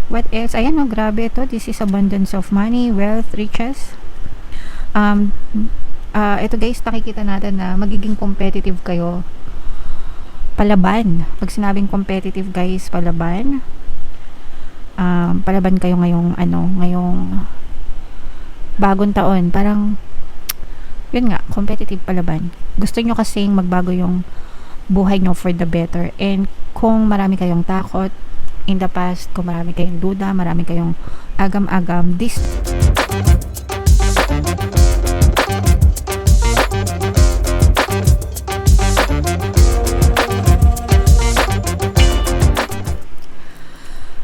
What else? Ayan, oh, grabe ito. This is abundance of money, wealth, riches. Um, ito guys, nakikita natin na magiging competitive kayo. Palaban. Pag sinabing competitive guys, palaban. Palaban kayo ngayong bagong taon. Parang, yun nga, competitive palaban. Gusto nyo kasing magbago yung buhay nyo for the better. And kung marami kayong takot, in the past, kung marami kayong duda, marami kayong agam-agam,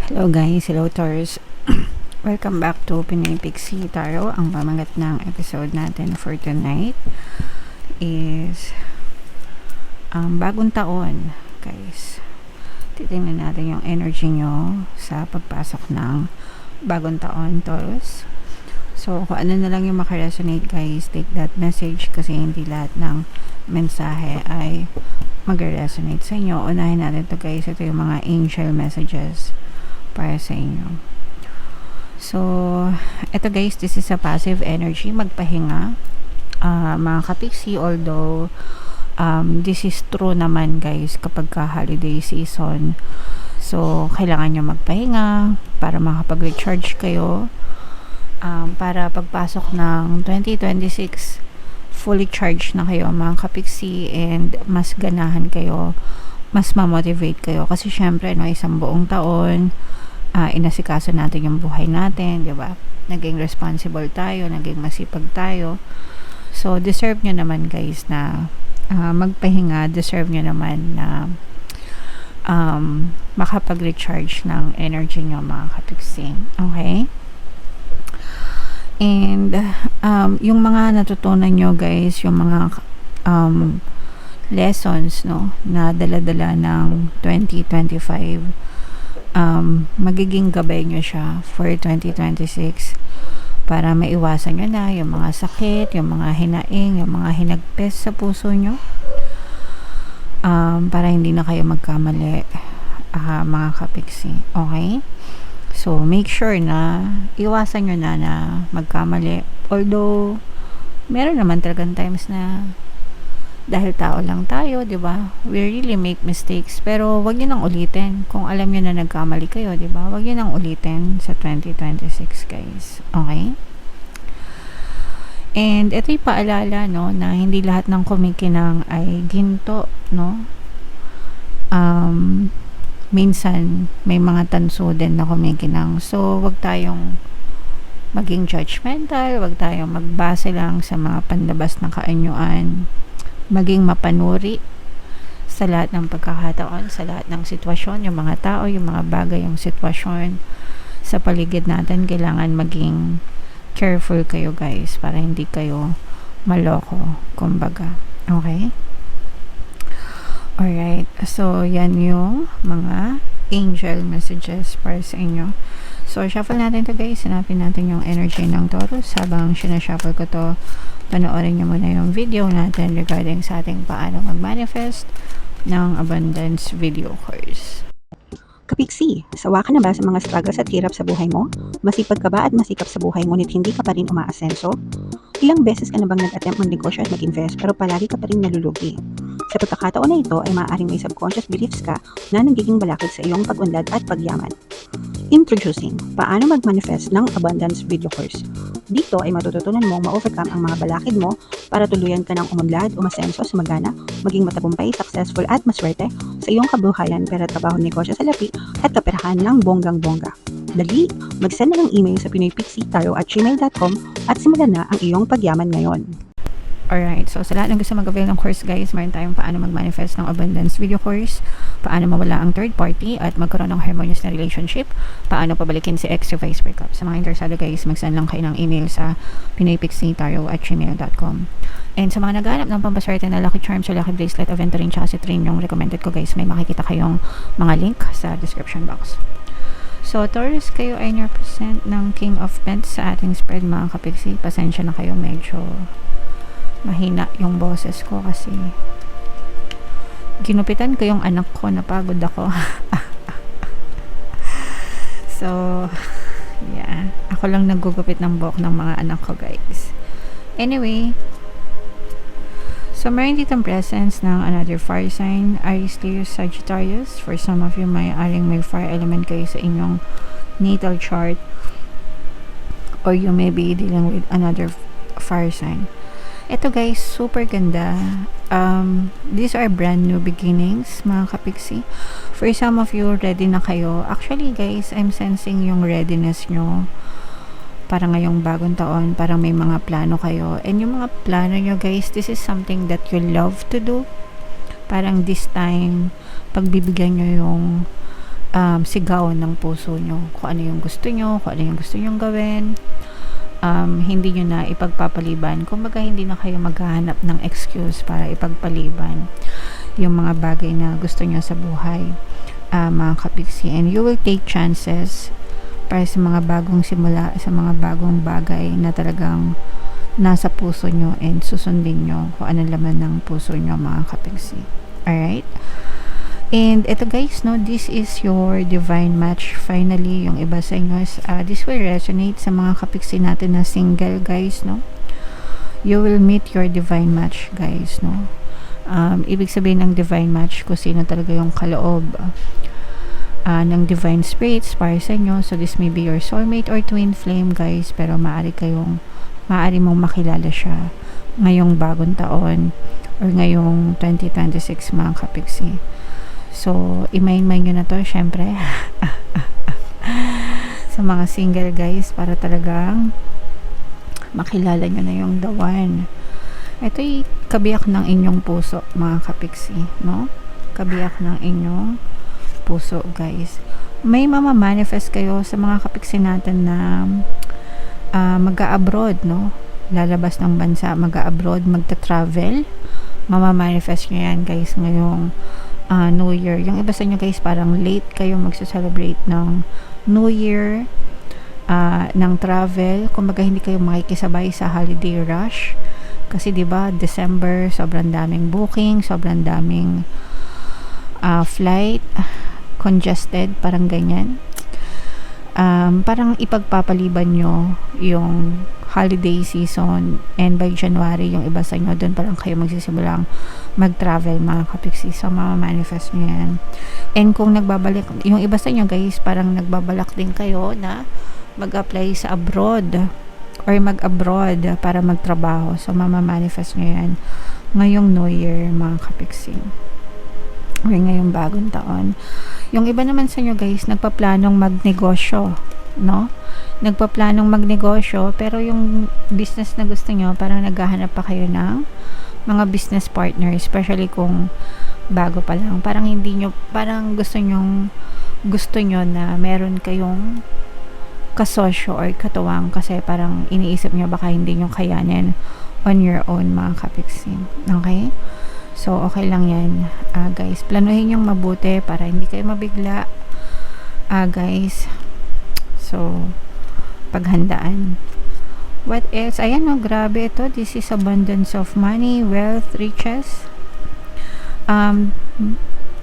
Hello guys, hello Taurus. Welcome back to Pinoy Pixie Tarot. Ang pamagat ng episode natin for tonight is bagong taon, guys. Titingnan natin yung energy nyo sa pagpasok ng bagong taon, Taurus. So, kung ano na lang yung makaresonate, guys, take that message kasi hindi lahat ng mensahe ay mag-resonate sa inyo. Unahin natin to guys. Ito yung mga angel messages para sa inyo. So, ito guys, this is a passive energy. Magpahinga. Mga kapiksi, although this is true naman guys kapag ka holiday season. So, kailangan nyo magpahinga para makapag-recharge kayo. Para pagpasok ng 2026, fully charged na kayo mga kapiksi and mas ganahan kayo, mas ma-motivate kayo. Kasi syempre, no, isang buong taon, inasikaso natin yung buhay natin, di ba? Naging responsible tayo, naging masipag tayo. So, deserve nyo naman guys na magpahinga, deserve nyo naman na makapag-recharge ng energy nyo mga kapiksi. Okay? And yung mga natutunan nyo guys, yung mga lessons no, na dala-dala ng 2025, magiging gabay nyo siya for 2026 para maiwasan nyo na yung mga sakit, yung mga hinaing, yung mga hinagpes sa puso nyo, para hindi na kayo magkamali, mga kapiksi. Okay? So, make sure na iwasan nyo na magkamali. Although, meron naman talagang times na dahil tao lang tayo, di ba? We really make mistakes. Pero, wag nyo nang ulitin. Kung alam nyo na nagkamali kayo, di ba? Wag nyo nang ulitin sa 2026, guys. Okay? And, ito'y paalala, no, na hindi lahat ng kumikinang ay ginto, no? Minsan, may mga tanso din na kumikinang. So, wag tayong maging judgmental. Wag tayong magbase lang sa mga pandabas na kaanyuan. Maging mapanuri sa lahat ng pagkakataon, sa lahat ng sitwasyon, yung mga tao, yung mga bagay, yung sitwasyon sa paligid natin. Kailangan maging careful kayo guys para hindi kayo maloko, kumbaga. Okay? Alright, so yan yung mga angel messages para sa inyo. So, shuffle natin to guys. Hanapin natin yung energy ng Taurus. Habang sinashuffle ko to, panoorin nyo muna yung video natin regarding sa ating paano mag-manifest ng abundance video course. Kapiksi, sawa ka na ba sa mga struggles at hirap sa buhay mo? Masipag ka ba at masikap sa buhay ngunit hindi ka pa rin umaasenso? Ilang beses ka na bang nag-attempt mag-negosyo at mag-invest pero palagi ka pa rin nalulugi? Sa pagkakataon na ito ay maaaring may subconscious beliefs ka na nagiging balakid sa iyong pag-unlad at pagyaman. Introducing, paano mag-manifest ng abundance video course. Dito ay matututunan mong ma-overcome ang mga balakid mo para tuluyan ka ng umunlad, umasenso, sumagana, maging matagumpay, successful at maswerte sa iyong kabuhayan, pera, trabaho, negosyo, salapi at kaperahan ng bonggang-bongga. Dali, mag-send na ng email sa pinoypixie@gmail.com at simulan na ang iyong pagyaman ngayon. Alright, so sa lahat ng gusto mag-avail ng course guys, mayroon tayong paano mag-manifest ng abundance video course, paano mawala ang third party at magkaroon ng harmonious na relationship, paano pabalikin si ex or vice breakup. Sa mga interesado guys, mag-send lang kayo ng email sa pinoypixie@gmail.com. And sa mga naghahanap ng pampaswerte na lucky charms o lucky bracelet, aventurine tsaka si train yung recommended ko guys, may makikita kayong mga link sa description box. So, Taurus, kayo ay represent ng King of Pentacles sa ating spread mga kapiksi. Pasensya na kayo, medyo mahina yung boses ko kasi ginupitan ko yung anak ko, napagod ako. So, yeah. Ako lang nagugupit ng buhok ng mga anak ko, guys. Anyway, so meron ditong presence ng another fire sign, Aries, Leo, Sagittarius. For some of you, may fire element kayo sa inyong natal chart, or you may be dealing with another fire sign. Ito guys, super ganda. These are brand new beginnings, mga kapiksi. For some of you, ready na kayo. Actually guys, I'm sensing yung readiness nyo para ngayong bagong taon, parang may mga plano kayo. And yung mga plano nyo guys, this is something that you love to do. Parang this time, pagbibigyan nyo yung sigaw ng puso nyo. Kung ano yung gusto nyo, kung ano yung gusto nyo gawin. Hindi nyo na ipagpapaliban. Kumbaga, hindi na kayo maghahanap ng excuse para ipagpaliban yung mga bagay na gusto nyo sa buhay, mga kapiksi. And you will take chances para sa mga bagong simula, sa mga bagong bagay na talagang nasa puso nyo, and susundin nyo kung ano laman ng puso nyo, mga kapiksi. Alright? And ito guys, no, this is your divine match. Finally, yung iba sa inyo, this will resonate sa mga kapiksi natin na single, guys, no. You will meet your divine match, guys, no. Ibig sabihin ng divine match, kung sino talaga yung kaloob ng divine spirits para sa inyo. So this may be your soulmate or twin flame, guys, pero maaari mong makilala siya ngayong bagong taon or ngayong 2026, mga kapiksi. So, imain-main nyo na to, syempre. Sa mga single guys, para talagang makilala nyo na yung the one. Ito'y kabiyak ng inyong puso, mga kapiksi, no? Kabiyak ng inyong puso, guys. May mamamanifest kayo sa mga kapiksi natin na mag-a-abroad, no? Lalabas ng bansa, mag-a-abroad, magta-travel. Mamamanifest nyo yan, guys, ngayong New Year. Yung iba sa inyo guys, parang late kayo magsa-celebrate ng New Year, ng travel. Kumbaga hindi kayo makikisabay sa holiday rush. Kasi 'di ba, December, sobrang daming booking, sobrang daming flight, congested, parang ganyan. Parang ipagpapaliban nyo yung holiday season, and by January, yung iba sa inyo doon parang kayo magsisimulang mag-travel, mga kapiksi. So, mamamanifest nyo yan. And kung nagbabalik, yung iba sa inyo guys, parang nagbabalak din kayo na mag-apply sa abroad or mag-abroad para magtrabaho. So, mamamanifest nyo yan ngayong New Year, mga kapiksi, or ngayong bagong taon. Yung iba naman sa inyo guys, nagpaplanong magnegosyo, no? Nagpaplanong magnegosyo, pero yung business na gusto nyo, parang naghahanap pa kayo ng mga business partner, especially kung bago pa lang. Parang hindi nyo, parang gusto nyo na meron kayong kasosyo or katuwang, kasi parang iniisip nyo baka hindi nyo kayanin on your own, mga kapiksi. Okay? So, okay lang yan, guys. Planuhin yung mabuti para hindi kayo mabigla, guys. So, paghandaan. What else? Ayan, no, grabe ito. This is abundance of money, wealth, riches.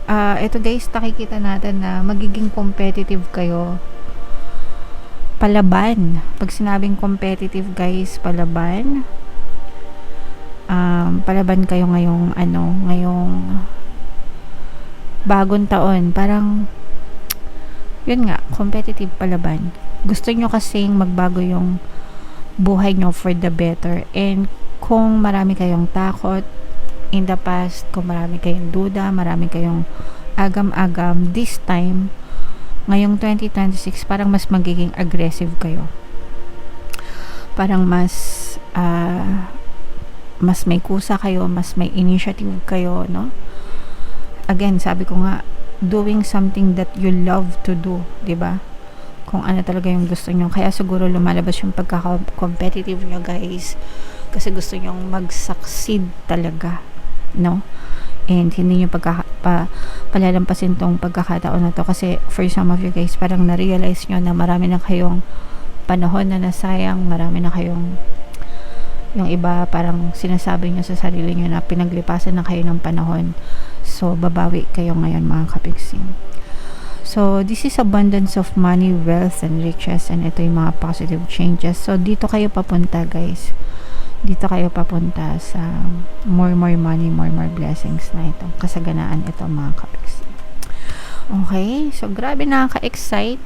Ito guys, nakikita natin na magiging competitive kayo. Palaban. Pag sinabing competitive guys, palaban. Palaban kayo ngayong bagong taon. Parang yun nga, competitive palaban. Gusto nyo kasing magbago yung buhay nyo for the better. And kung marami kayong takot in the past, kung marami kayong duda, marami kayong agam-agam, this time, ngayong 2026, parang mas magiging aggressive kayo. Parang mas may kusa kayo, mas may initiative kayo, no? Again, sabi ko nga, doing something that you love to do, 'di ba? Kung ano talaga yung gusto nyo. Kaya siguro lumalabas yung pagka-competitive nyo guys, kasi gusto nyo mag-succeed talaga, no? And hindi nyo palalampasin tong pagkakataon na to, kasi for some of you guys, parang na-realize nyo na marami na kayong panahon na nasayang, marami na kayong, yung iba parang sinasabi nyo sa sarili nyo na pinaglipasan na kayo ng panahon. So, babawi kayo ngayon, mga kapiksi. So, this is abundance of money, wealth, and riches. And ito yung mga positive changes. So, dito kayo papunta, guys. Dito kayo papunta sa more money, more blessings na ito. Kasaganaan ito, mga kapiksi. Okay? So, grabe nakaka-excite.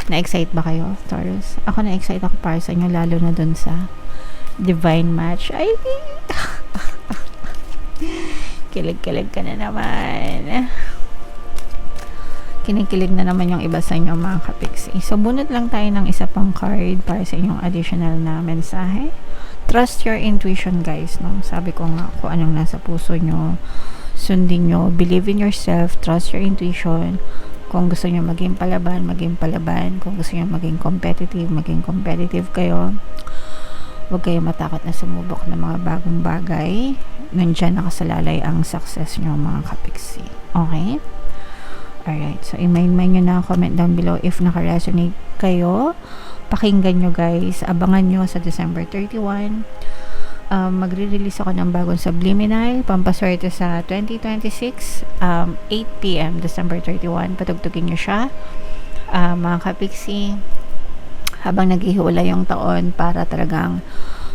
Na-excite ba kayo, Taurus? Ako na-excite ako para sa inyo, lalo na dun sa divine match. Ay, kilig-kilig ka na naman. Kinikilig na naman yung iba sa inyo, mga kapiksi. So, bunot lang tayo ng isa pang card para sa inyong additional na mensahe. Trust your intuition, guys, no? Sabi ko nga, kung anong nasa puso nyo, sundin nyo. Believe in yourself. Trust your intuition. Kung gusto nyo maging palaban, maging palaban. Kung gusto nyo maging competitive kayo. Huwag kayo matakot na sumubok ng mga bagong bagay. Nandyan nakasalalay ang success nyo, mga kapiksi. Okay? Alright, so i-mind nyo na, comment down below if naka-resonate kayo. Pakinggan nyo, guys. Abangan nyo sa December 31. Magre-release ako ng bagong subliminal, pampaswerte sa 2026, 8 p.m. December 31. Patugtugin nyo siya. Mga kapiksi, habang naghihiwala yung taon para talagang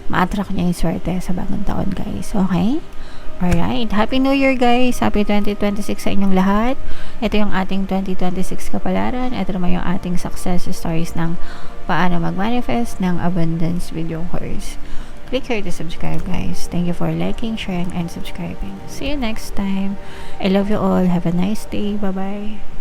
ma-attract nyo yung swerte sa bagong taon, guys. Okay? Alright. Happy New Year, guys. Happy 2026 sa inyong lahat. Ito yung ating 2026 kapalaran. Ito naman yung ating success stories ng paano mag-manifest ng abundance video course. Click here to subscribe, guys. Thank you for liking, sharing, and subscribing. See you next time. I love you all. Have a nice day. Bye-bye.